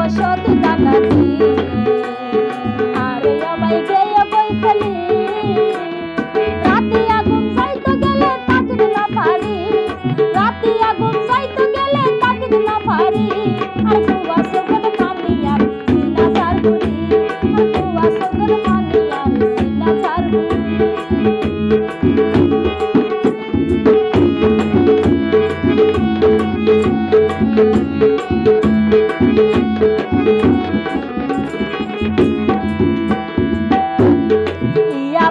বসতি ডাকাতি আরে আমায় গেয়ে বই ফেলি রাতে আগুন যাইতে গেলে তাকির না পারি রাতে আগুন যাইতে গেলে তাকির না পারি আর কুয়া সগল পানি আর সিনা সারগুড়ি আর কুয়া সগল পানি আর সিনা সারগুড়ি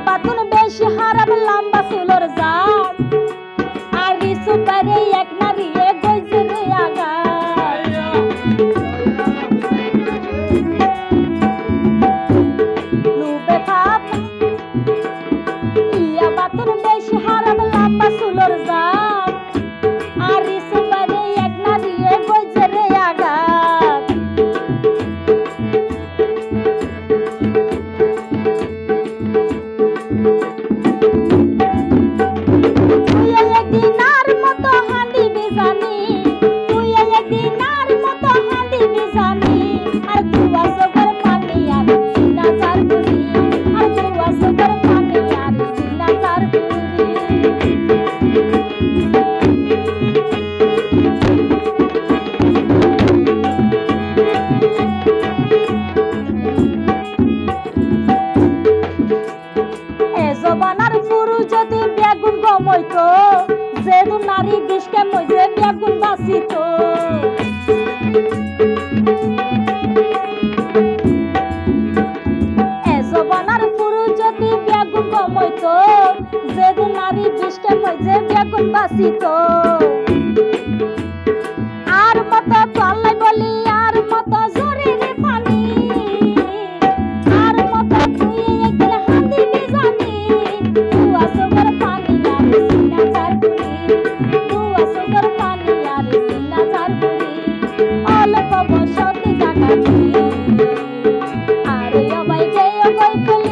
বাতুন বেশি হারাম লম্বা চুলোর জাত আর রিসু পারে এক নারী গইছে রে আগা লুবে ভাব ইয়া বাতুন বেশি হারাম লম্বা চুলোর জাত আর রিসু পারে এক নারী গইছে রে আগা জবানার ফুরু যদি বেগুন গমইতো যেদু নারী বিষকে মইছে বেগুন বাসিত জবানার ফুরু যদি বেগুন গমইতো যেদু নারী বিষকে মইছে বেগুন বাসিত আর মত তল্লাই বলি আর মত জোরে রে পানি আর মত তুই একদিন হাতি বিজানি কুয়া সগর পানি আর সিনা সারগুড়ি কুয়া সগর পানি আর সিনা সারগুড়ি অল্প বসতি ডাকাতি আরে আমায় গেয়ে বই ফেলি